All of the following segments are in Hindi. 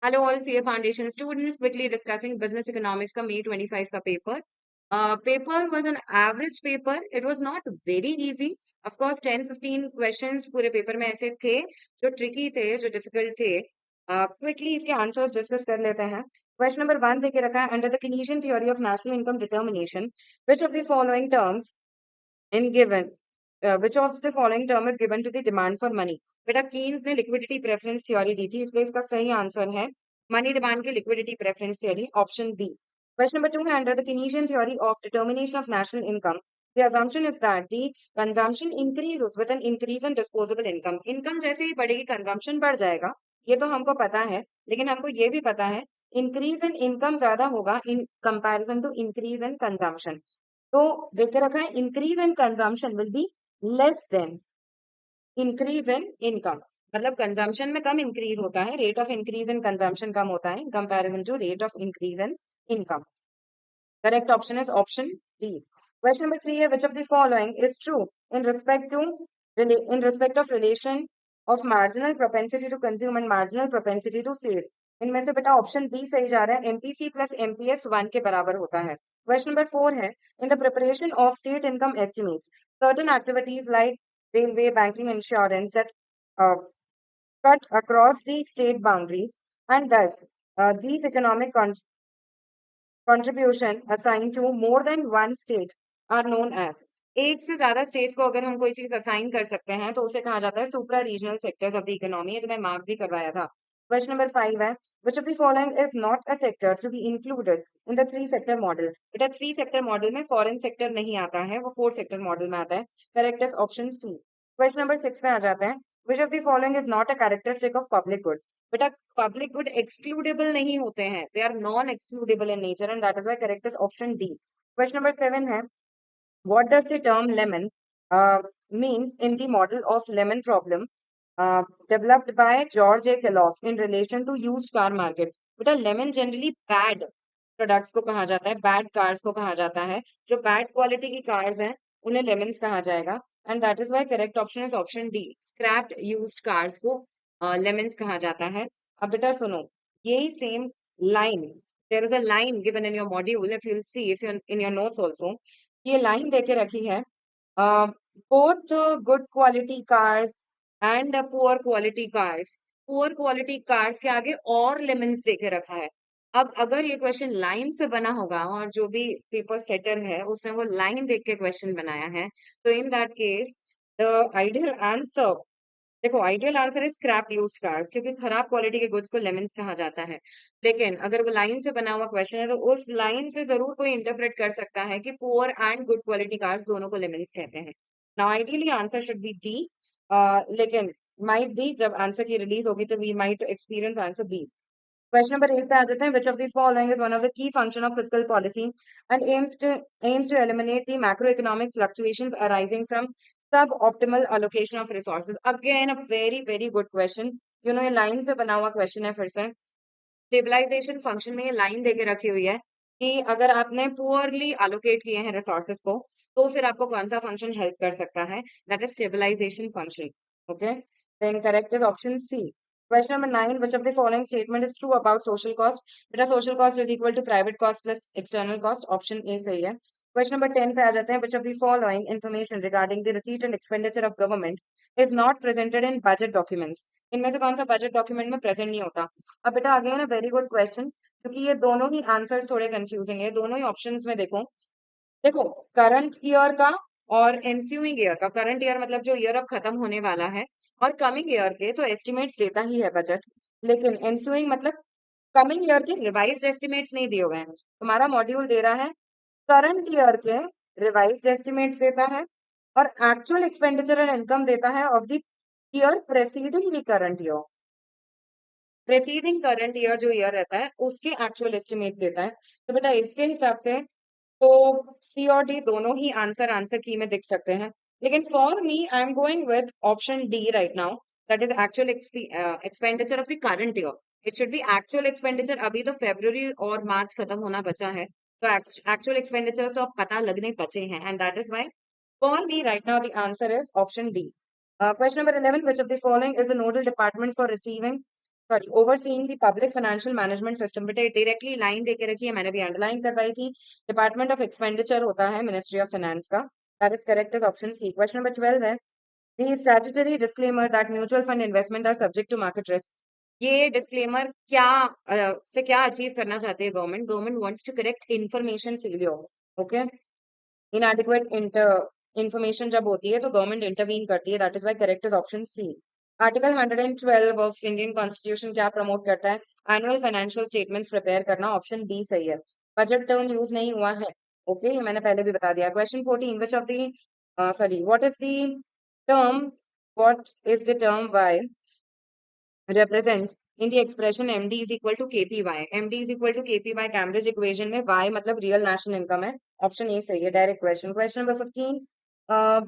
Hello all CA foundation students quickly discussing business economics का मई 25 का paper paper was an average paper it was not very easy of course 10-15 questions पूरे पेपर में ऐसे थे जो ट्रिकी थे जो डिफिकल्ट थे क्विकली इसके आंसर्स डिस्कस कर लेते हैं। क्वेश्चन नंबर 1 देके रखा है, under the Keynesian theory of national income determination which of the following terms in given which of the following term is given to the demand for money। बेटा कीन्स ने लिक्विडिटी प्रेफरेंस थ्योरी दी थी, इसलिए इसका सही आंसर है मनी डिमांड की liquidity preference theory, option B. Question number 2 है, under the Keynesian theory of determination of national income the assumption is that the consumption increases with an increase in disposable income। Income जैसे ही बढ़ेगी कंजम्पशन बढ़ जाएगा, ये तो हमको पता है, लेकिन हमको ये भी पता है इंक्रीज इन इनकम ज्यादा होगा in comparison to increase in consumption. तो देख के रखा है increase in consumption will be less than increase in income. मतलब कंजम्पशन में कम इंक्रीज होता है, rate of increase in consumption कम होता है in comparison to rate of increase in income. Correct option is option B. Question number 3 है, which of the following is true in respect to in respect of relation of marginal propensity to consume and marginal propensity to save। इनमें से बेटा ऑप्शन बी सही जा रहा है, एमपीसी प्लस एमपीएस 1 के बराबर होता है। क्वेश्चन नंबर 4 है, in the preparation of state income estimates certain activities like railway banking insurance that cut across the state boundaries and thus these economic contribution assigned to more than one state are known as। एक से ज्यादा स्टेट्स को अगर हम कोई चीज असाइन कर सकते हैं तो उसे कहा जाता है supra regional sectors of the economy. तो मैं मार्क भी करवाया था। क्वेश्चन नंबर 5 है, which of the following is not a sector to be included in the three sector model. बेटा थ्री सेक्टर मॉडल में फॉरेन सेक्टर नहीं आता है, वो फोर सेक्टर मॉडल में आता है। Correct is option C. Question number 6 पे आ जाते हैं, which of the following is not a characteristic of public good. बेटा पब्लिक गुड एक्सक्लूडेबल नहीं होते हैं, they are non excludable in nature and that is why correct is option D. Question number 7 है, what does the term lemon means in the model of lemon problem uh, developed by George A. Kellogg in relation to used car market। बेटा lemon generally bad प्रोडक्ट्स को कहा जाता है, बैड कार्स को कहा जाता है। जो बैड क्वालिटी की कार्स हैं उन्हें लेमन्स कहा जाएगा and that is why correct option is option D. Scrapped used cars को लेमन्स कहा जाता है। अब बेटा सुनो, यही same line, there is a line given in your module, if you will see if you in your notes also, ये लाइन देके रखी है, both good quality cars and poor quality cars. Poor quality cars के आगे और लेमन्स देके रखा है। अब अगर ये क्वेश्चन लाइन से बना होगा और जो भी पेपर सेटर है उसने वो लाइन देख के क्वेश्चन बनाया है, तो in that case the ideal answer, देखो ideal answer is scrapped used cars, क्योंकि खराब क्वालिटी के गुड्स को लेमन्स कहा जाता है। लेकिन अगर वो लाइन से बना हुआ क्वेश्चन है तो उस लाइन से जरूर कोई इंटरप्रेट कर सकता है कि poor and good quality cars दोनों को लेमन्स कहते हैं। Now ideally answer should be D, लेकिन माइट बी जब आंसर की रिलीज होगी तो we might experience answer B. Question number 8 पे आ जाते हैं, which of the following is one of the key function of fiscal policy and aims to eliminate the macro economic fluctuations arising from sub optimal allocation of resources. Again a very very good question, you know ये लाइन से बना हुआ क्वेश्चन है। फिर से स्टेबलाइजेशन फंक्शन में ये लाइन देके रखी हुई है कि अगर आपने पुअरली एलोकेट किए हैं रिसोर्सेज को तो फिर आपको कौन सा फंक्शन हेल्प कर सकता है, that is stabilisation function. Okay, then correct is option C. Question number 9, which of the following statement is true about social cost? बेटा social cost is equal to private cost plus external cost, option A सही है। Question number 10 पे आ जाते हैं, which of the following information regarding the receipt and expenditure of government is not presented in budget documents? इनमें से कौन सा budget document में present नहीं होता? अब बेटा again a very good question, क्योंकि ये दोनों ही आंसर्स थोड़े कंफ्यूजिंग है। दोनों ही ऑप्शंस में देखो, देखो करंट ईयर का और एनस्यूइंग ईयर का। करंट ईयर मतलब जो ईयर अब खत्म होने वाला है, और कमिंग ईयर के तो एस्टिमेट्स देता ही है बजट, लेकिन एनस्यूइंग मतलब कमिंग ईयर के रिवाइज्ड एस्टिमेट्स नहीं दिए हुए हैं। तुम्हारा मॉड्यूल दे रहा है करंट ईयर के रिवाइज्ड एस्टिमेट्स देता है और एक्चुअल एक्सपेंडिचर एंड इनकम देता है of the year preceding the current year. Preceding current year जो ईयर रहता है उसके एक्चुअल एस्टिमेट्स देता है। तो बेटा इसके हिसाब से तो सी और डी दोनों ही आंसर आंसर की में दिख सकते हैं, लेकिन for me I am going with option D right now, that is actual expenditure of the current year. It should B actual expenditure. अभी तो फेब्रुवरी और मार्च खत्म होना बचा है, तो एक्चुअल एक्सपेंडिचर तो अब पता लगने बचे हैं and that is why for me right now the answer is option D. Question number 11, which of the following is a nodal department for receiving sorry, overseeing the public financial management system. बेटा डायरेक्टली लाइन देके रखी है, मैंने भी अंडरलाइन करवाई थी। डिपार्टमेंट ऑफ एक्सपेंडिचर होता है मिनिस्ट्री ऑफ फाइनेंस का। That is correct is option C. Question number 12 है, the statutory disclaimer that mutual fund investment are subject to market risk. ये डिस्क्लेमर क्या से क्या अचीव करना चाहती है government? Government wants to correct information failure. Okay, inadequate information जब होती है तो गवर्नमेंट इंटरवीन करती है। That is why correct is option C. Article 112 of Indian constitution क्या प्रमोट करता है? एनुअल फाइनेंशियल स्टेटमेंट्स प्रिपेयर करना। ऑप्शन बी सही है। बजट टर्म यूज नहीं हुआ है। ओके, ये मैंने पहले भी बता दिया। Question 14, which of the sorry what is the term what is the term y represent in the expression md is equal to kpy? md is equal to kpy Cambridge equation में y मतलब रियल नेशनल इनकम है। ऑप्शन ए सही है। Direct question. Question number 15,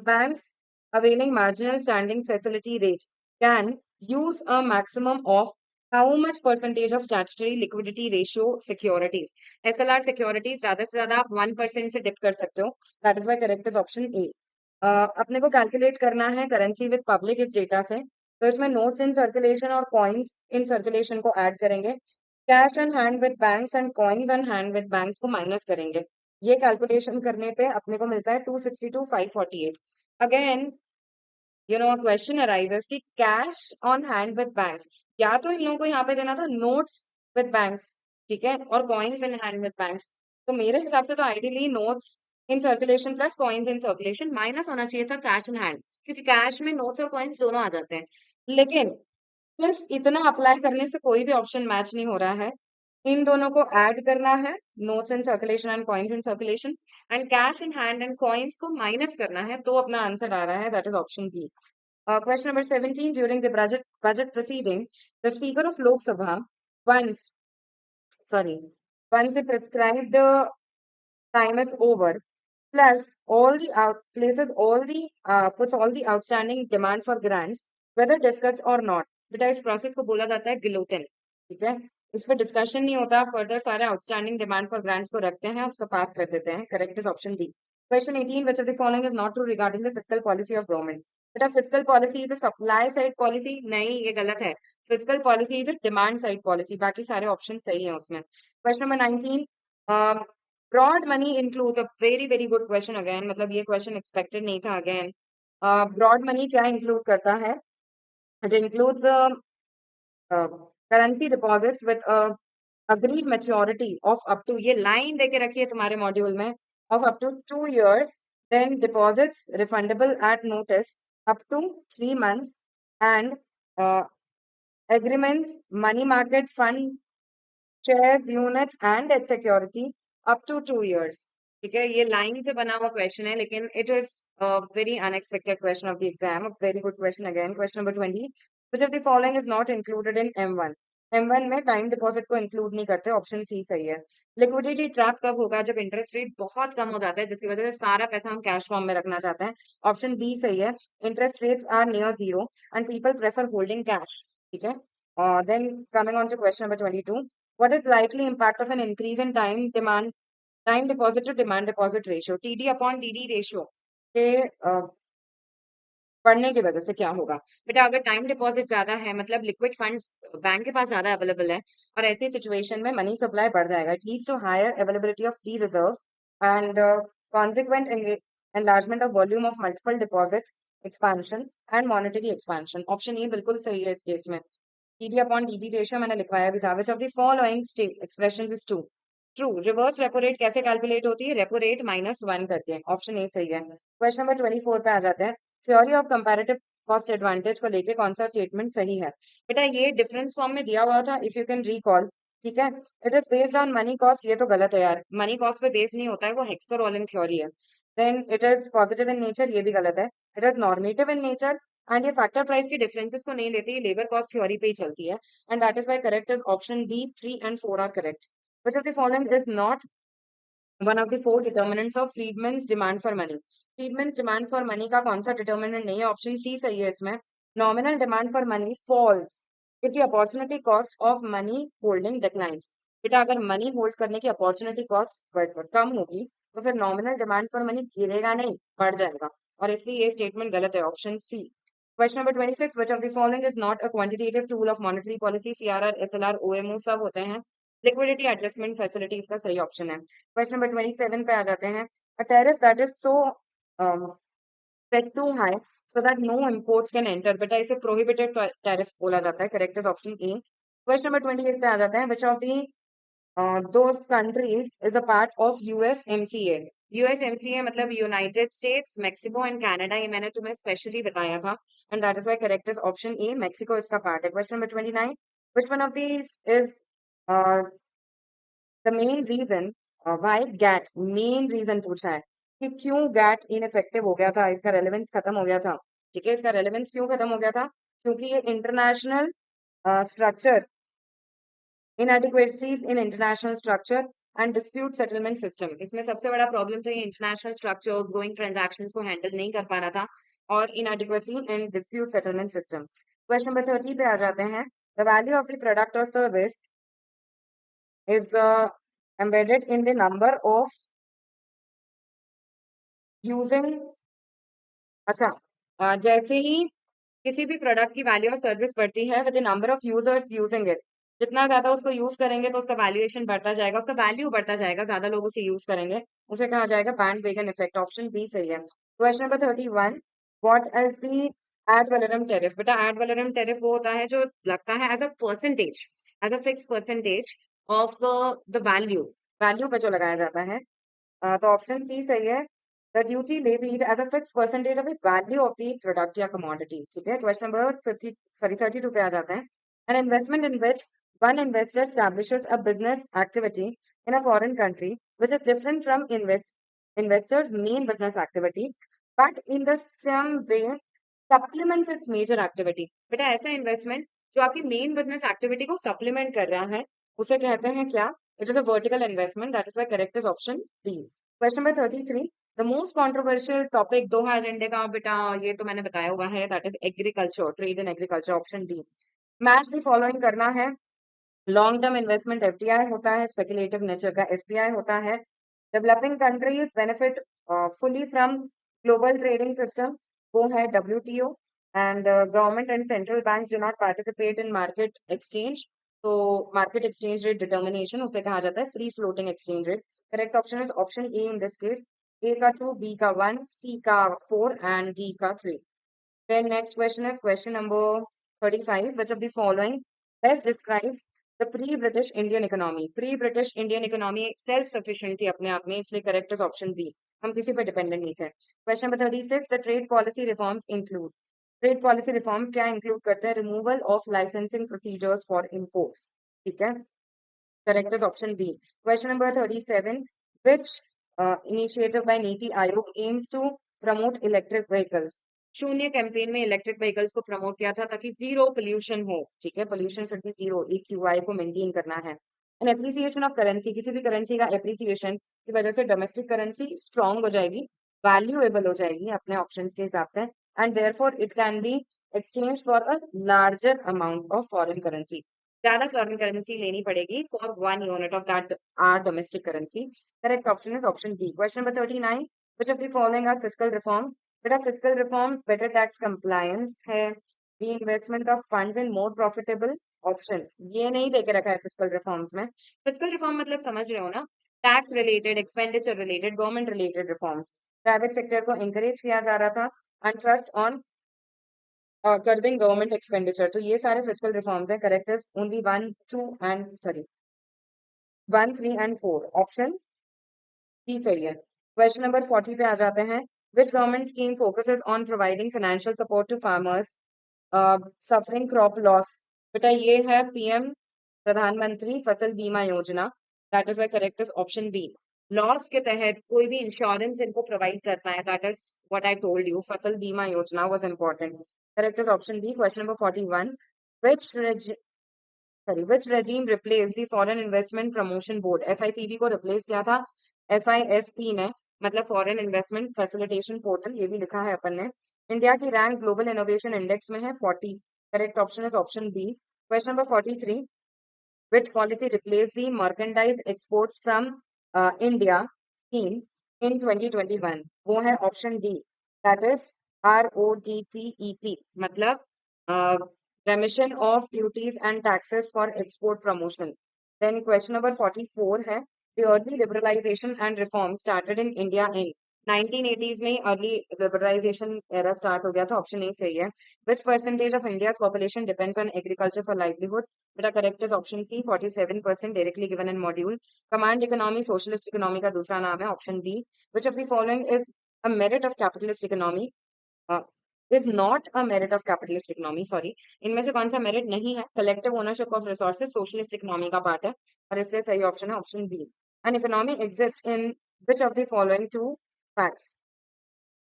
banks availing marginal standing facility rate can use a maximum of how much percentage of statutory liquidity ratio securities? SLR securities ज्यादा से ज्यादा आप 1% से डिप कर सकते हो। That is why correct is option A. अपने को कैलकुलेट करना है करेंसी विद पब्लिक इस डेटा से, तो इसमें नोट्स इन सर्कुलेशन और कॉइन्स इन सर्कुलेशन को ऐड करेंगे, cash on hand with banks and coins on hand with banks को माइनस करेंगे। ये कैलकुलेशन करने पे अपने को मिलता है 262 548। अगेन क्वेश्चन अराइजेस कि cash on hand with banks, या तो इन लोगों को यहाँ पे देना था नोट्स विद बैंक्स, ठीक है, और coins in hand with banks. तो मेरे हिसाब से तो ideally notes in circulation plus coins in circulation minus होना चाहिए था कैश इन हैंड, क्योंकि कैश में नोट्स और कॉइन्स दोनों आ जाते हैं। लेकिन सिर्फ इतना अप्लाई करने से कोई भी ऑप्शन मैच नहीं हो रहा है। इन दोनों को ऐड करना है, notes in circulation and coins in circulation, and cash in hand and coins को माइनस करना है, तो अपना आंसर आ रहा है। That is option B. Question number 17. During the budget proceeding, the Speaker of Lok Sabha once, sorry, once the prescribed time is over, plus all the places all the puts all the outstanding demand for grants, whether discussed or not. बेटा इस प्रोसेस को बोला जाता है गिलोटिन, ठीक है। इस पर डिस्कशन नहीं होता, फर्दर सारे आउटस्टैंडिंग डिमांड फॉर ग्रांट्स को रखते हैं, उसको पास कर देते हैं। Correct is option D. Question 18, which of the following is not true regarding the fiscal policy of government? बेटा fiscal policy is a supply side policy, नहीं ये गलत है। Fiscal policy is a demand side policy, बाकी सारे ऑप्शन सही है उसमें। Question number 19, broad money includes, a very very good question again, मतलब ये क्वेश्चन एक्सपेक्टेड नहीं था अगेन। ब्रॉड मनी क्या इंक्लूड करता है? It includes currency deposits with agreed maturity of up to, ये लाइन देके रखी है तुम्हारे मॉड्यूल में, of up to 2 years, then deposits refundable at notice up to 3 months, and uh, agreements, money market fund, shares, units and debt security up to 2 years। ठीक है, ये लाइन से बना हुआ क्वेश्चन है, लेकिन it is very unexpected question of the exam. Very good question again. Question number 20, which of the following is not included in M1? M1 में टाइम डिपॉजिट को इंक्लूड नहीं करते। ऑप्शन सी सही है। लिक्विडिटी ट्रैप कब होगा? जब इंटरेस्ट रेट बहुत कम हो जाता है, जिसकी वजह से सारा पैसा हम कैश फॉर्म में रखना चाहते हैं। ऑप्शन बी सही है। Interest rates are near zero and people prefer holding cash, ठीक है। Then coming on to question number 22, what is likely impact of an increase in time deposit to demand deposit ratio? TD upon DD ratio के बढ़ने की वजह से क्या होगा? बेटा अगर टाइम डिपॉजिट ज्यादा है, मतलब लिक्विड फंड्स बैंक के पास ज्यादा अवेलेबल है, और ऐसी सिचुएशन में मनी सप्लाई बढ़ जाएगा। It leads to higher availability of free reserves and consequent enlargement of volume of multiple deposit expansion and monetary expansion। Option A बिल्कुल सही है इस केस में। TD upon DD रेशियो मैंने लिखवाया भी था। विच of the following expressions is true? True. Reverse repo rate कैसे कैलकुलेट होती है? रेपो रेट -1 करके। ऑप्शन ए सही है। क्वेश्चन नंबर 24 पे आ जाते हैं। Theory of comparative cost advantage को लेके कौन सा स्टेटमेंट सही है? बेटा ये डिफरेंस फॉर्म में दिया हुआ था, इफ यू कैन रिकॉल, ठीक है। It is based on money cost, ये तो गलत है यार, मनी कॉस्ट पे बेस नहीं होता है, वो हेक्सर रोलिंग थ्योरी है। Then it is positive in nature, ये भी गलत है। It is normative in nature, and ये फैक्टर प्राइस के डिफरेंसेस को नहीं लेती, ये लेबर कॉस्ट थ्योरी पे ही चलती है। And that is why correct is option B. 3 and 4 are correct. Which of the following is not one of the 4 determinants of Friedman's demand for money? Friedman's demand for money का कौन सा डिटर्मिनेंट नहीं है? ऑप्शन सी सही है इसमें। Nominal demand for money falls if the opportunity cost of money holding declines. बेटा अगर मनी होल्ड करने की अपॉर्चुनिटी कॉस्ट कम होगी, तो फिर नॉमिनल डिमांड फॉर मनी गिरेगा नहीं, बढ़ जाएगा, और इसलिए ये स्टेटमेंट गलत है। Option C. Question number 26, which of the following is not a quantitative tool of monetary policy? CRR, SLR, OMO सब होते हैं. Liquidity adjustment facility इसका सही ऑप्शन है. क्वेश्चन नंबर 27 पे आ जाते हैं. A tariff that is so um, set too high so that no imports can enter. बेटा इसे prohibited tariff बोला जाता है. Correct is option A. Question number 28 पे आ जाते हैं. Which of the those countries is a part of USMCA. USMCA मतलब United States, Mexico and Canada. ये मैंने तुम्हें स्पेशली बताया था and that is why correct is option A, Mexico इसका पार्ट है. Question number 29, which one of these is the main reason why GATT, main reason पूछा है कि क्यों गैट इनइफेक्टिव हो गया था, इसका रेलेवेंस खत्म हो गया था. ठीक है, इसका रेलेवेंस क्यों खत्म हो गया था? क्योंकि ये international structure, inadequacies in international structure and dispute settlement system. इसमें सबसे बड़ा प्रॉब्लम तो ये इंटरनेशनल स्ट्रक्चर, ग्रोइंग ट्रांजैक्शंस को हैंडल नहीं कर पा रहा था और inadequacy in dispute settlement system. Question number 30 पे आ जाते हैं. The value of the product or service is embedded in the number of using. अच्छा, जैसे ही किसी भी प्रोडक्ट की वैल्यू और सर्विस बढ़ती है with the number of users using it, जितना ज्यादा उसको यूज करेंगे तो उसका वैल्यूएशन बढ़ता जाएगा, उसका वैल्यू बढ़ता जाएगा, ज्यादा लोग उसे यूज करेंगे, उसे कहा जाएगा bandwagon effect. Option B सही है. Question number 31, what is the ad valorem tariff? बेटा एड वैलोरम टेरिफ वो होता है जो लगता है as a percentage, as a fixed percentage of the value, value पे जो लगाया जाता है. तो ऑप्शन सी सही है. The duty levied as a fixed percentage of the value of the product या commodity. ठीक है, क्वेश्चन नंबर 32 पे आ जाता है. An investment in which one investor establishes a business activity in a foreign country which is different from investor's main business activity, but in the same way supplements its major activity. बेटा ऐसा इन्वेस्टमेंट जो आपकी मेन बिजनेस एक्टिविटी को सप्लीमेंट कर रहा है उसे कहते हैं क्या? It is a vertical investment. That is why correct is option B. Question number 33, the most controversial topic Doha एजेंडे का, बेटा ये तो मैंने बताया हुआ है, that is agriculture, trade in agriculture. Option D. Match the following करना है. लॉन्ग टर्म इन्वेस्टमेंट एफडीआई होता है, स्पेकुलेटिव नेचर का एफपीआई होता है. Developing countries benefit fully from global trading system, वो है WTO. And government and central banks do not participate in market exchange. तो मार्केट एक्सचेंज रेट डिटर्मिनेशन उसे कहा जाता है free floating exchange rate. Correct option is option A in this case. A का 2, बी का 1, सी का 4 एंड डी का 3. Then next question is question number 35. Which of the following best describes the pre-British Indian economy? Pre-British Indian economy self sufficient थी अपने आप में, इसलिए correct is option B. हम किसी पर dependent नहीं थे. Question number 36. The trade policy reforms include. Trade policy reforms क्या include करते हैं? Removal of licensing procedures for imports. ठीक है. Correct is option B. Question number 37. Which initiative by Niti Aayog aims to promote electric vehicles? शून्य कैंपेन में इलेक्ट्रिक व्हीकल्स को प्रमोट किया था ताकि जीरो पोल्यूशन हो. ठीक है, pollution should be zero, EQI को मेंटेन करना है. एन एप्रिसिएशन ऑफ करेंसी, किसी भी करेंसी का एप्रिसिएशन की वजह से डोमेस्टिक करेंसी स्ट्रांग हो जाएगी, वैल्यूएबल हो जाएगी अपने ऑप्शंस के हिसाब से, and therefore it can be exchange for a larger amount of foreign currency. ज्यादा फॉरेन करेंसी लेनी पड़ेगी for 1 unit of that our domestic currency. Correct option is option B. Question number 39. Which of the following are fiscal reforms? बेटा fiscal reforms better tax compliance है, reinvestment of funds in more profitable options. ये नहीं देके रखा है फिजिकल रिफॉर्म्स में. फिजिकल रिफॉर्म मतलब समझ रहे हो ना, tax related, expenditure related, government related reforms. Private sector को एंकरेज किया जा रहा था and trust on curbing government expenditure. तो ये सारे फिजिकल रिफॉर्म्स हैं. Correct is only 1, 2 and sorry 1, 3 and 4. Option D सही है. क्वेश्चन नंबर 40 पे आ जाते हैं. Which government scheme focuses on providing financial support to farmers suffering crop loss? बेटा ये है पीएम प्रधानमंत्री Fasal Bima Yojana. That is why correct is option B. Loss के तहत कोई भी इंश्योरेंस इनको प्रोवाइड करना है, that is what I told you, Fasal Bima Yojana was important. Correct is option B. Question number 41. Which which regime replaced the Foreign Investment Promotion Board? FIPB को रिप्लेस किया था FIFP ने, मतलब फॉरेन इन्वेस्टमेंट फैसिलिटेशन पोर्टल, ये भी लिखा है अपन ने. इंडिया की रैंक ग्लोबल इनोवेशन इंडेक्स में है 40. Correct option is option B. Question number 43. Which policy replace the merchandise exports from India scheme in 2021? वो है option D, that is RODTEP मतलब remission of duties and taxes for export promotion. Then question number 44 है the early liberalization and reform started in India in 1980s में early liberalization era start हो गया था. Option A सही है. Which percentage of India's population depends on agriculture for livelihood? बेटा correct is option C 47% directly given in module. Command economy socialist economy का दूसरा नाम है. Option B. Which of the following is a merit of capitalist economy? Is not a merit of capitalist economy. Sorry, इनमें से कौन सा मेरिट नहीं है? Collective ownership of resources socialist economy का पार्ट है और इसलिए सही ऑप्शन है option B. An economy exist in which of the following two facts?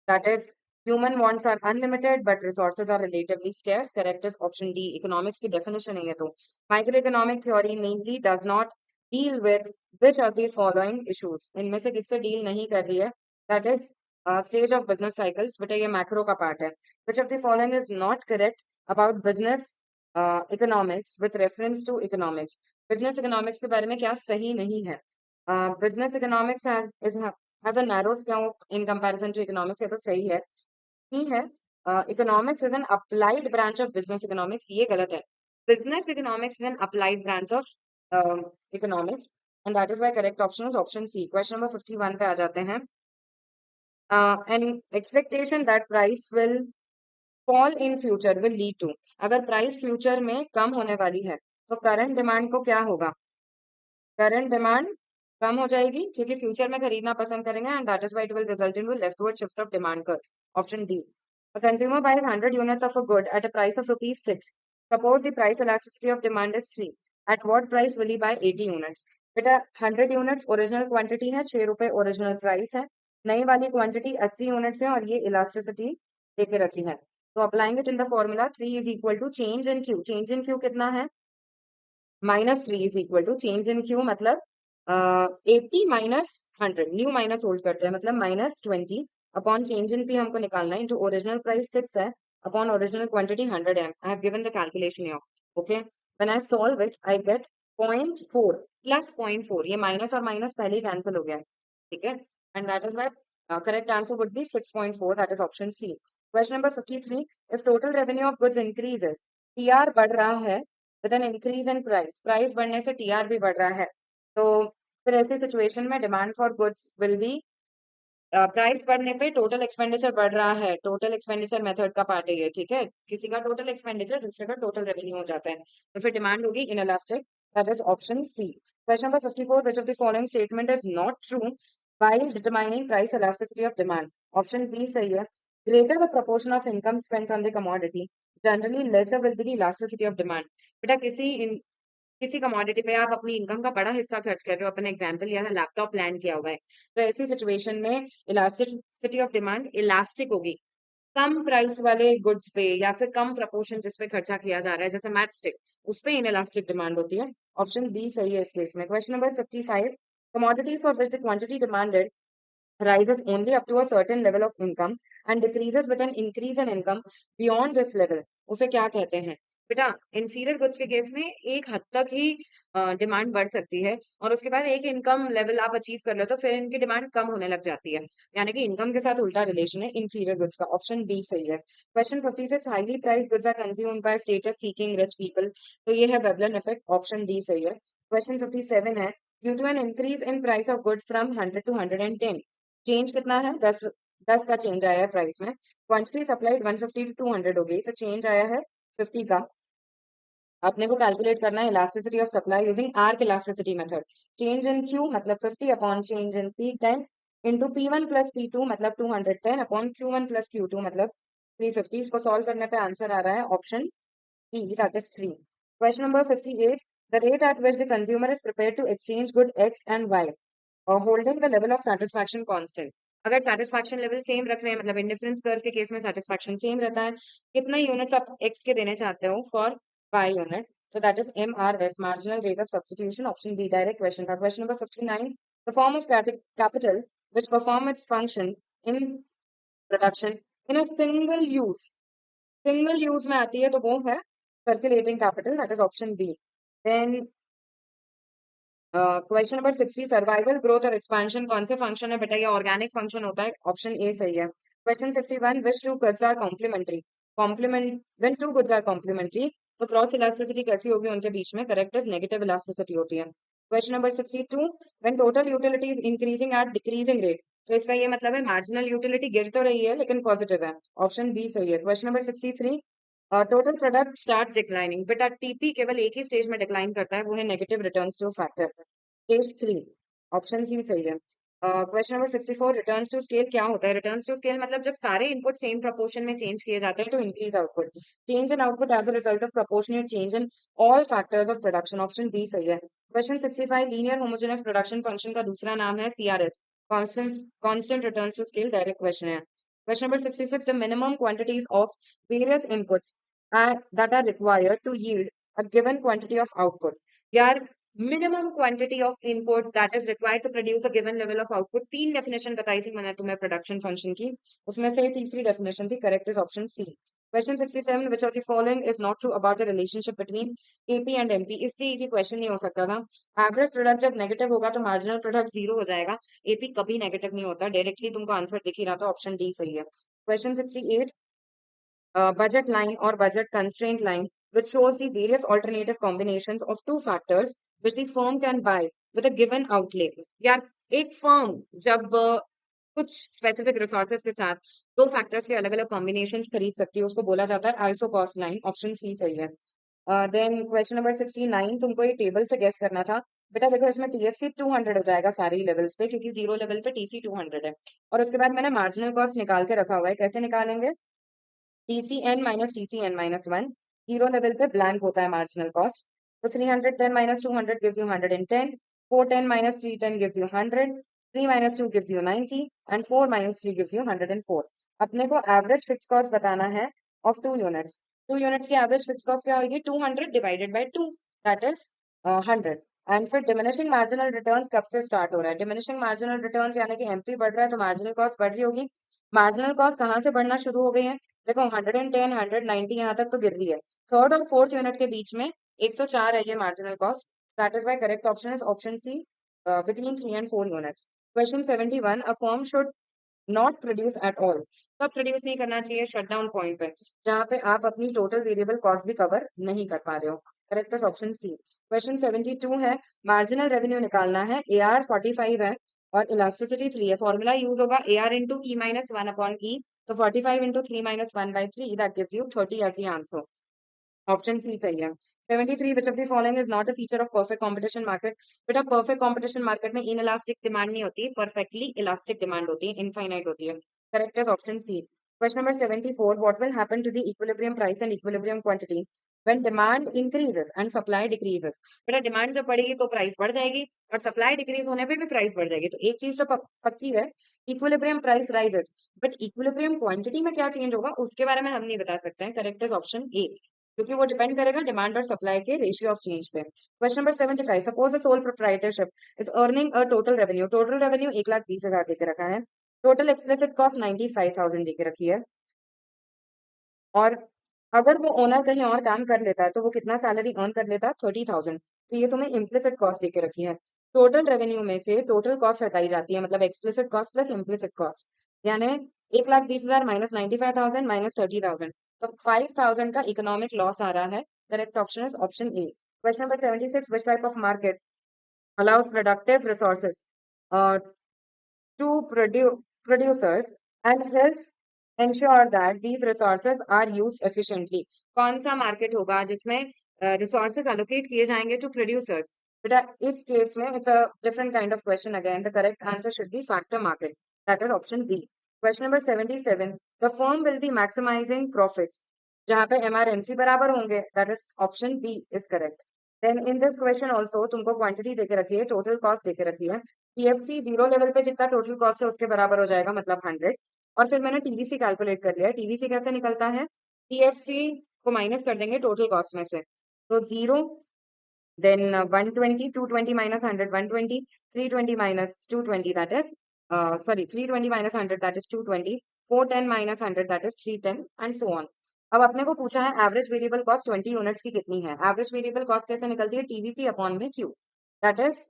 That is human wants are unlimited but resources are relatively scarce. Correct is option D. Economics की definition है ये तो. Microeconomic theory mainly does not deal with which of the following issues? इनमें से किससे deal नहीं कर रही है? That is stage of business cycles. बेटा ये macro का part है. Which of the following is not correct about business economics with reference to economics? Business economics के बारे में क्या सही नहीं है? Business economics has a narrow scope in comparison to economics. ये तो सही है. ही है. Economics is an applied branch of business economics. ये गलत है. Business economics is an applied branch of economics and that is why correct option is option C. Question number 51 पे आ जाते हैं. An expectation that price will fall in future will lead to. अगर प्राइस फ्यूचर में कम होने वाली है तो करंट डिमांड को क्या होगा? करंट डिमांड कम हो जाएगी क्योंकि फ्यूचर में खरीदना पसंद करेंगे and that is why it will result in leftward shift of demand curve. Option D. A consumer buys 100 units of a good at a price of rupees 6. Suppose the price elasticity of demand is 3. At what price will he buy 80 units? बेटा 100 units ओरिजिनल क्वांटिटी है, 6 रुपए ओरिजिनल प्राइस है. नई वाली क्वांटिटी 80 यूनिट्स है और ये इलास्टिसिटी देके रखी है. तो applying it in the formula 3 is equal to change in Q. Change in Q कितना है? -3 is equal to change in Q मतलब 80 माइनस 100. न्यू माइनस ओल्ड करते हैं मतलब -20 अपॉन चेंज इन पी हमको निकालना है. इनटू ओरिजिनल प्राइस 6 है अपॉन ओरिजिनल क्वांटिटी 100 है. I have given the calculation here. Okay, when I solve it I get 0.4 plus 0.4. ये माइनस और माइनस पहले ही कैंसिल हो गया है. ठीक है, and that is why correct answer would be 6.4. That is option C. Question number 53. If total revenue of goods increases, TR बढ़ रहा है with an increase in price. Price बढ़ने से टीआर भी बढ़ रहा है. तो फिर ऐसी सिचुएशन में demand for goods will be price बढ़ने पे टोटल एक्सपेंडिचर बढ़ रहा है. टोटल एक्सपेंडिचर मेथड का पार्ट है ये. ठीक है, किसी का टोटल एक्सपेंडिचर दूसरे का टोटल रेवेन्यू हो जाता है तो फिर डिमांड होगी inelastic. That is option C. Question number 54. Which of the following statement is not true while determining price elasticity of demand? Option B सही है. Greater the proportion of income spent on the commodity generally lesser will be the elasticity of demand. बेटा किसी कमोडिटी पे आप अपनी इनकम का बड़ा हिस्सा खर्च कर रहे हो. अपने एग्जांपल लिया था, लैपटॉप प्लान किया हुआ है, तो ऐसी सिचुएशन में इलास्टिसिटी ऑफ डिमांड इलास्टिक होगी. कम प्राइस वाले गुड्स पे या फिर कम प्रपोर्शन जिस पे खर्चा किया जा रहा है, जैसे मैच स्टिक, उस पे इनइलास्टिक डिमांड होती है. ऑप्शन बी सही है इस केस में. Question number 55. Commodities for which the quantity demanded rises only up to a certain level of income and decreases with an increase in income beyond this level, उसे क्या कहते हैं? बेटा इंफीरियर गुड्स के केस में एक हद तक ही डिमांड बढ़ सकती है और उसके बाद एक इनकम लेवल आप अचीव कर लो तो फिर इनकी डिमांड कम होने लग जाती है. यानी कि इनकम के साथ उल्टा रिलेशन है इंफीरियर गुड्स का. ऑप्शन बी सही है. Question 56. Highly price goods are consumed by status seeking rich people. तो ये है वेबलन इफेक्ट. ऑप्शन डी सही है. क्वेश्चन 57 है due to an increase in price of goods from 100 to 110. Change कितना है? 10 का चेंज आया है प्राइस में. क्वांटिटी सप्लाइड 150 to 200 हो गई तो चेंज आया है 50 का. अपने को कैलकुलेट करना है elasticity of supply using arc elasticity method. Change in Q मतलब 50 upon change in P 10 into P1 plus P2 मतलब 210 अपॉन Q1 प्लस Q2 मतलब 350. इसको सॉल्व करने पे आंसर आ रहा है option E, that is 3. Question number 58. The rate at which the consumer is prepared to exchange good X and Y, holding the level of satisfaction constant. अगर satisfaction level सेम रख रहे हैं मतलब इंडिफरेंस कर्व के केस में satisfaction सेम रहता है. कितना यूनिट्स आप X के देने चाहते हो फॉर Y यूनिट, तो that is MRS, marginal rate of substitution. Option B direct question था. Question number 59. The form of capital which perform its function in production in a single use में आती है तो वो है circulating capital. That is option B. Then question number 60. Survival growth और एक्सपेंशन कौन से फंक्शन है? बेटा ये ऑर्गेनिक फंक्शन होता है. ऑप्शन ए सही है. Question 61, which two goods are complementary? Complement when two goods are complementary, तो क्रॉस इलास्टिसिटी कैसी होगी उनके बीच में? करेक्ट इज नेगेटिव इलास्टिसिटी होती है. Question number 62, when total utility is increasing at decreasing rate, तो इसका ये मतलब है मार्जिनल यूटिलिटी गिर तो रही है लेकिन पॉजिटिव है. ऑप्शन बी सही है. Question number 63, total product starts declining, but TP केवल एक ही स्टेज में डिक्लाइन करता है, वो है negative returns to factor. Stage 3, option C सही है. Question number 64, returns to scale क्या होता है? रिटर्न्स टू स्केल मतलब जब सारे इनपुट सेम प्रोपोर्शन में चेंज किए जाते हैं तो increase output. Change in output as a result of proportionate change in all factors of production. Option B सही है. Question 65, linear homogeneous production function का दूसरा नाम है CRS, constant constant returns to scale. Direct question है. Question number 66, the minimum quantities of various inputs that are required to yield a given quantity of output. यार, minimum quantity of input that is required to produce a given level of output. तीन डेफिनेशन बताई थी मैंने तुम्हें प्रोडक्शन फंक्शन की, उसमें से तीसरी डेफिनेशन थी. Correct is option C. Question 67, which of the following is not true about the relationship between AP and MP? इससे इजी क्वेश्चन नहीं हो सकता था. एवरेज प्रोडक्ट जब नेगेटिव होगा तो मार्जिनल प्रोडक्ट जीरो हो जाएगा. एपी कभी नेगेटिव नहीं होता. डायरेक्टली तुमको आंसर दिख ही रहा था. ऑप्शन डी सही है. Question 68, budget line or budget constraint line, which shows the various alternative combinations of two factors which the firm can buy with a given outlay. यार, एक फर्म जब कुछ स्पेसिफिक रिसोर्सेज के साथ दो फैक्टर्स के अलग अलग कॉम्बिनेशंस खरीद सकती है, उसको बोला जाता है isocost line. Option C सही है. देन क्वेश्चन नंबर 69, तुमको ये टेबल से गेस करना था. बेटा देखो, इसमें टीएफसी 200 हो जाएगा सारे लेवल्स पे, क्योंकि जीरो लेवल पे टीसी 200 है. और उसके बाद मैंने मार्जिनल कॉस्ट निकाल के रखा हुआ है. कैसे निकालेंगे? TCN minus TCN minus 1. Zero level पे blank होता है marginal cost. तो 310 minus 200 gives you 110. 410 minus 310 gives you 100. 3 minus 2 gives you 90. And 4 minus 3 gives you 104. अपने को average fixed cost बताना है of 2 units. 2 units की average fixed cost क्या होगी? 200 divided by 2. That is 100. And फिर डिमिनिशिंग मार्जिनल रिटर्न्स कब से स्टार्ट हो रहा है? डिमिनिशिंग मार्जिनल रिटर्न्स यानी कि एमपी बढ़ रहा है तो मार्जिनल कॉस्ट बढ़ रही होगी. मार्जिनल कॉस्ट कहाँ से बढ़ना शुरू हो गई है? देखो, 110 190 यहाँ तक तो गिर रही है. थर्ड और फोर्थ यूनिट के बीच में 104 है ये marginal cost. That is why correct option is option C, between 3 and 4 units. Question 71, a firm should not produce at all. कब प्रोड्यूस नहीं करना चाहिए? शटडाउन पॉइंट पे, जहां पे आप अपनी टोटल वेरिएबल कॉस्ट भी कवर नहीं कर पा रहे हो. Correct is option C. Question 72 है, मार्जिनल रेवेन्यू निकालना है. AR 45 है और इलास्टिसिटी 3 है. फॉर्मूला यूज होगा AR into E minus one upon ई. तो 45 into 3 minus 1 by 3, that gives you 30 as the answer. Option C सही है. 73, which of the following is not a feature of perfect competition market? बेटा, perfect competition market में inelastic demand नहीं होती, perfectly elastic demand होती है, infinite होती है. Correct is option C. Question number 74, what will happen to the equilibrium price and equilibrium quantity when demand increases and supply decreases? बेटा, डिमांड जब बढ़ेगी तो प्राइस बढ़ जाएगी और सप्लाई डिक्रीज होने पे भी प्राइस बढ़ जाएगी. तो एक चीज तो पक्की है, equilibrium price rises, but equilibrium quantity में क्या चेंज होगा उसके बारे में हम नहीं बता सकते हैं. करेक्ट इज ऑप्शन ए, क्योंकि वो डिपेंड करेगा डिमांड और सप्लाई के रेशियो ऑफ चेंज पे. Question number 75, suppose a sole proprietorship is earning a total revenue. Total revenue 1,20,000 देके रखा है. टोटल एक्सप्लिसिट कॉस्ट 95,000 देके रखी है. और अगर वो ओनर कहीं और काम कर लेता है तो वो कितना सैलरी अर्न कर लेता है? 30,000. तो ये तुम्हें इम्प्लिसिट कॉस्ट देके रखी है. टोटल रेवेन्यू में से टोटल कॉस्ट हटाई जाती है, मतलब explicit cost plus implicit cost. यानी 1,20,000 माइनस 95,000 माइनस 30,000. तो 5,000 का इकोनॉमिक लॉस आ रहा है. Correct option is option A. Question number 76, which type of market allows productive resources to producers and helps ensure that these resources are used efficiently. कौन सा मार्केट होगा जिसमें रिसोर्सेज एलोकेट किए जाएंगे टू प्रोड्यूसर्स? बेटा, इस केस में it's a different kind of question. Again the correct answer should be factor market. That is option B. Question number 77, the firm will be maximising profits, जहां पे MRMC बराबर होंगे. That is option B is correct. Then in this question also तुमको क्वांटिटी देके रखी है, टोटल कॉस्ट देके रखी है. TFC जीरो लेवल पे जितना टोटल कॉस्ट है उसके बराबर हो जाएगा, मतलब 100. और फिर मैंने TVC कैलकुलेट कर लिया है. TVC कैसे निकलता है? TFC को माइनस कर देंगे टोटल कॉस्ट में से. तो zero, then 120, 220 minus 100, 120, 320 minus 220, that is, sorry, 320 minus 100, that is 220, 410 minus 100, that is 310, and so on. अब अपने को पूछा है एवरेज वेरिएबल कॉस्ट 20 यूनिट्स की कितनी है. एवरेज वेरिएबल कॉस्ट कैसे निकलती है? TVC अपॉन में Q. दैट इज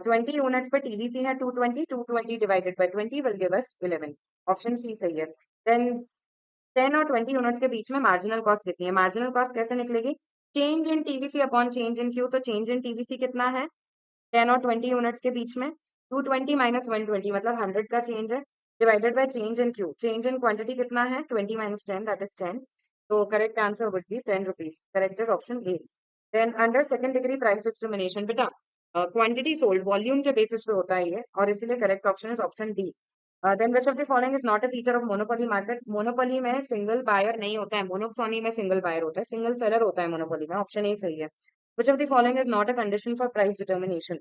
20 यूनिट्स पे TVC है 220, 220 divided by 20 will give us 11. Option C सही है। देन 10 और 20 यूनिट्स के बीच में मार्जिनल कॉस्ट कितनी है? मार्जिनल कॉस्ट कैसे निकलेगी? Change in TVC upon change in Q. तो चेंज इन टीवीसी कितना है 10 और 20 यूनिट्स के बीच में? 220 माइनस 120 मतलब 100 का चेंज है, divided by change in Q. Change in quantity कितना है? 20 माइनस 10 दैट इज 10। तो correct answer would be 10 rupees. Correct is option A. Then under second degree price discrimination बेटा क्वांटिटी सोल्ड वॉल्यूम के बेसिस पे होता है ये, और इसीलिए correct option is option D. Then which of the following is not a feature of monopoly market? Monopoly में सिंगल बायर नहीं होता है, मोनोसोनी में सिंगल बायर होता है, सिंगल सेलर होता है मोनोपोली में। ऑप्शन ए सही है। Which of the following is not a condition for price determination,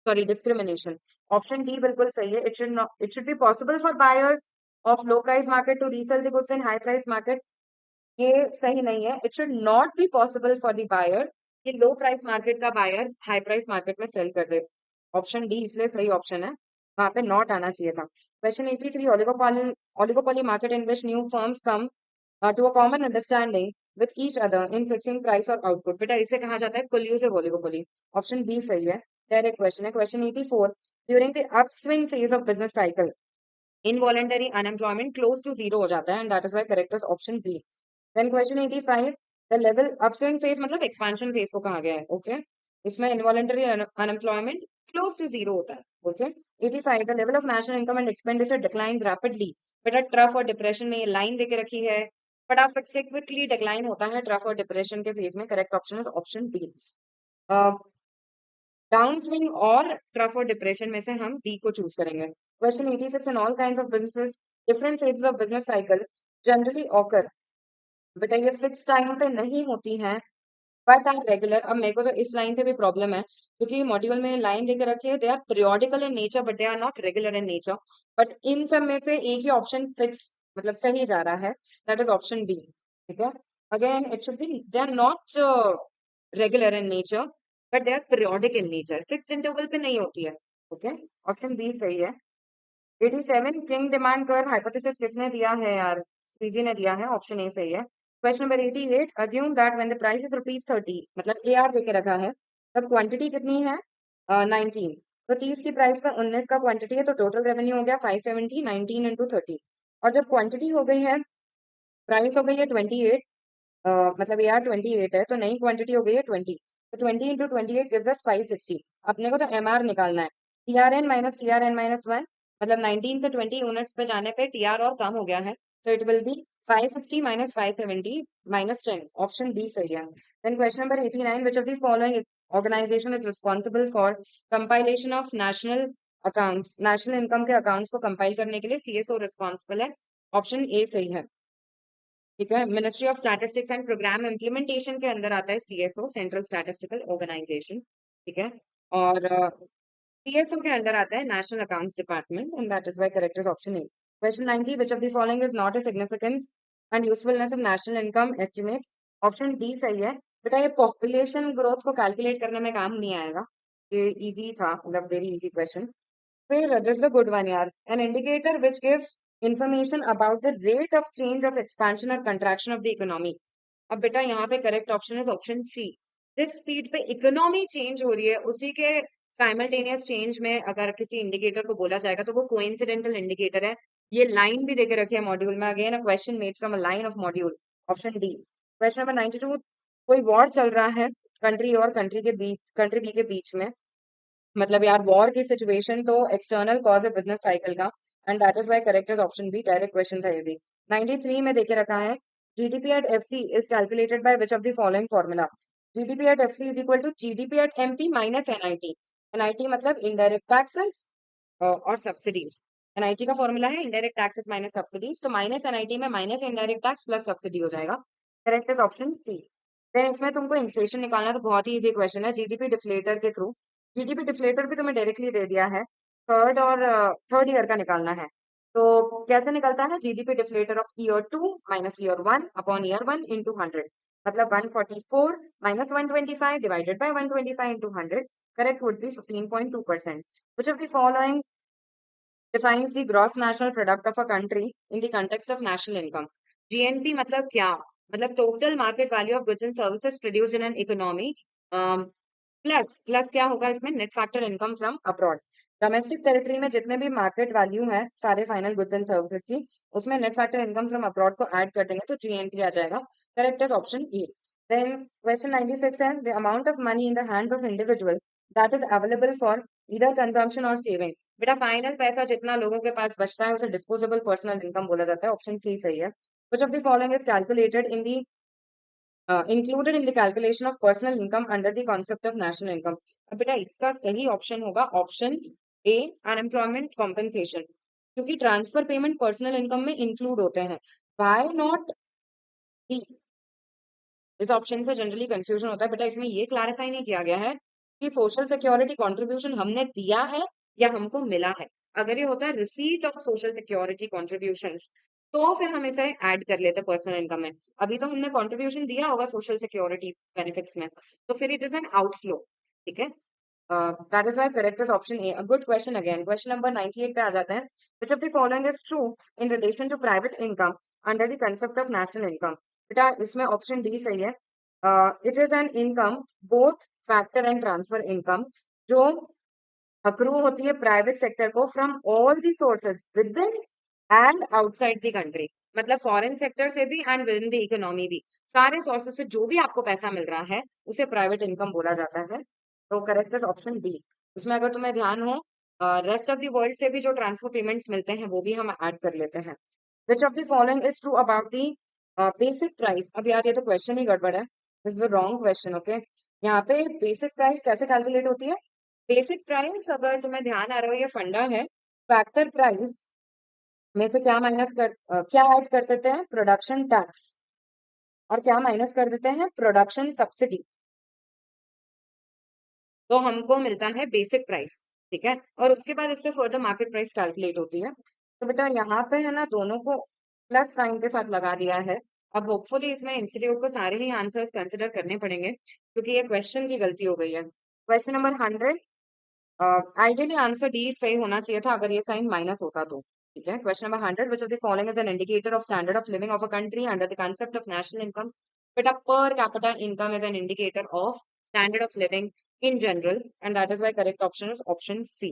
sorry discrimination? Option D बिल्कुल सही है। It should be possible for buyers of low price market to resell the goods in high price market. ये सही नहीं है। It should not be possible for the buyer कि लो प्राइस मार्केट का बायर हाई प्राइस मार्केट में सेल कर दे। ऑप्शन डी इसलिए सही ऑप्शन है, वहां पे नॉट आना चाहिए था। Question 83 oligopoly market in which new firms come to a common understanding with each other in fixing price और आउटपुट। बेटा इसे कहा जाता है कोल्यूसिव ओलिगोपोली। ऑप्शन बी सही है। डायरेक्ट क्वेश्चन है। Question 84 during the upswing phase of business cycle involuntary unemployment close to zero हो जाता है, and that is why correct is option B. Then question 85 the level upswing phase मतलब एक्सपेंशन फेज को कहा गया है। ओके इसमें involuntary unemployment close to zero होता है। Okay 85 the level of national income and expenditure declines rapidly. बेटा ट्रफ और डिप्रेशन में ये लाइन देके रखी है, फटाफट से क्विकली डिक्लाइन होता है ट्रफ और डिप्रेशन के फेज में। Correct option is option D. Down swing और ट्रफ और डिप्रेशन में से हम डी को चूज करेंगे। Question 86 in all kinds of businesses different phases of business cycle generally occur. बेटा ये फिक्स टाइम पे नहीं होती हैं बट आर रेगुलर। अब मेरे को तो इस लाइन से भी प्रॉब्लम है क्योंकि मॉड्यूल में लाइन देकर रखी है they are periodical in nature but they are not regular in nature. But इन सब में से एक ही ऑप्शन फिक्स मतलब सही जा रहा है, दैट इज ऑप्शन बी। ठीक है again it should be they are not regular in nature but they are periodic in nature, fix interval पे नहीं होती है। ओके ऑप्शन बी सही है। 87 किंग डिमांड कर्व हाइपोथेसिस किसने दिया है यार? सीजी ने दिया है। ऑप्शन ए सही है। Question number 88 assume that when the price is rupees 30 मतलब एआर देके रखा है तब क्वांटिटी कितनी है 19। तो 30 की प्राइस पे 19 का क्वांटिटी है तो टोटल रेवेन्यू हो गया 570 19 इंटू 30। और जब क्वांटिटी हो गई है प्राइस हो गई है 28 मतलब एआर 28 है तो नई क्वांटिटी हो गई है 20। तो 20 इंटू 28 गिव्स अस 560। अपने को तो एमआर निकालना है। टीआरएन माइनस टीआरएन माइनस 1 मतलब 19 से 20 यूनिट्स पे जाने पे टीआर और कम हो गया है तो it will be 560 minus 570 minus 10। Option B सही है। Then question number 89 which of the following organisation is responsible for compilation of national accounts? National income के अकाउंट्स को कंपाइल करने के लिए सीएसओ रिस्पांसिबल है। ऑप्शन ए सही है। ठीक है ministry of statistics and programme implementation के अंदर आता है सीएसओ सेंट्रल स्टैटिस्टिकल ऑर्गेनाइजेशन। ठीक है और सीएसओ के अंदर आता है national accounts department, and that is why correct is option A. Question 90 which of the following is not a significance and usefulness of national income estimates? Option D सही है। बेटा ये पॉपुलेशन ग्रोथ को कैलकुलेट करने में काम नहीं आएगा, ये इजी था मतलब वेरी इजी क्वेश्चन। फिर this is the good one यार, an indicator which gives information about the rate of change of expansion और कंट्रैक्शन ऑफ द इकोनॉमी। अब बेटा यहाँ पे correct option is option C. जिस स्पीड पे इकोनॉमी चेंज हो रही है उसी के साइमल्टेनियस चेंज में अगर किसी इंडिकेटर को बोला जाएगा तो वो कोइंसिडेंटल इंडिकेटर है। ये लाइन भी देके रखी है मॉड्यूल में, again a question made from a line of module. Option D. Question number 92 कोई वॉर चल रहा है कंट्री और कंट्री बी के बीच में, मतलब यार वॉर की सिचुएशन तो एक्सटर्नल कॉज है बिजनेस साइकिल का, and that is why correct is option B. Direct question था ये भी। 93 में देखे रखा है GDP at FC is calculated by which of the following formula? GDP at FC is equal to GDP at MP minus NIT. NIT मतलब इनडायरेक्ट टैक्सेस और सब्सिडीज। एनआईटी का फॉर्मूला है इनडायरेक्ट टैक्सेस माइनस सब्सिडीज, तो माइनस एनआईटी में minus indirect tax plus subsidy हो जाएगा। Correct is option C. Then इसमें तुमको इन्फ्लेशन निकालना तो बहुत ही इजी क्वेश्चन है जीडीपी डिफ्लेटर के थ्रू। जीडीपी डिफ्लेटर भी तुम्हें डायरेक्टली दे दिया है, थर्ड ईयर का निकालना है। तो कैसे निकलता है GDP deflator of year 2 minus year 1 upon year 1 into 100 मतलब 144 minus 125 divided by 125 into 100। Correct would be 15.2%। Which of the following defines the gross national product of a country in the context of national income? GNP मतलब क्या? मतलब total market value of goods and services produced in an economy plus plus क्या होगा इसमें, net factor income from abroad. Domestic territory में जितने भी मार्केट वैल्यू है सारे फाइनल गुड्स एंड सर्विसेज की, उसमें net factor income from abroad को ऐड कर देंगे तो जीएनपी आ जाएगा। Correct is option A. Then question 96 है, the amount of money in the hands of individual that is available for either consumption और सेविंग। बेटा फाइनल पैसा जितना लोगों के पास बचता है उसे डिस्पोजेबल पर्सनल इनकम बोला जाता है। ऑप्शन सी सही है। Which of the following is calculated in the included in the calculation of personal income under the concept of national income। अब बेटा इसका सही ऑप्शन होगा ऑप्शन ए, अनएम्प्लॉयमेंट कॉम्पेंसेशन, क्योंकि ट्रांसफर पेमेंट पर्सनल इनकम में इंक्लूड होते हैं। Why not D? इस ऑप्शन से जनरली कंफ्यूजन होता है बेटा, इसमें ये क्लैरिफाई नहीं किया गया है कि सोशल सिक्योरिटी कंट्रीब्यूशन हमने दिया है या हमको मिला है। अगर ये होता है receipt of social security contributions तो फिर हम इसे ऐड कर लेते पर्सनल इनकम में। अभी तो हमने कंट्रीब्यूशन दिया होगा सोशल सिक्योरिटी बेनिफिट्स में, तो फिर इट इज एन आउटफ्लो। ठीक है, that is why correct is option A. A good question again, question number 98 पे आ जाते हैं। Which of the following is true in relation to private income under the concept of national income. बेटा इसमें ऑप्शन डी सही है। It is an income both factor and transfer income जो अक्रू होती है प्राइवेट सेक्टर को from all the sources within and outside the country. मतलब फॉरेन सेक्टर से भी and with in the economy भी, सारे सोर्सेज से जो भी आपको पैसा मिल रहा है उसे प्राइवेट इनकम बोला जाता है। तो करेक्ट इज ऑप्शन डी। इसमें अगर तुम्हें ध्यान हो, रेस्ट ऑफ द वर्ल्ड से भी जो ट्रांसफर पेमेंट्स मिलते हैं वो भी हम ऐड कर लेते हैं। विच of the following is true about the basic price. अब यार ये तो क्वेश्चन ही गड़बड़ है, this is the wrong question. Okay, यहाँ पे बेसिक प्राइस कैसे कैलकुलेट होती है? बेसिक प्राइस अगर तुम्हें ध्यान आ रहा हो ये फंडा है, फैक्टर प्राइस में से क्या क्या ऐड कर देते हैं, प्रोडक्शन टैक्स, और क्या माइनस कर देते हैं, प्रोडक्शन सब्सिडी, तो हमको मिलता है बेसिक प्राइस। ठीक है, और उसके बाद इससे फर्दर मार्केट प्राइस कैलकुलेट होती है। तो बेटा यहाँ पे है ना दोनों को प्लस साइन के साथ लगा दिया है। अब होपफुली इसमें इंस्टीट्यूट को सारे ही आंसर्स कंसिडर करने पड़ेंगे क्योंकि ये क्वेश्चन की गलती हो गई है। Question number 100, ideally answer D सही होना चाहिए था अगर ये साइन माइनस होता तो। ठीक है, question number 100, which of the following is an indicator of standard of living of a country under the concept of national income. बेटा per capita income is an indicator of standard of living in general, and that is why correct option is option C।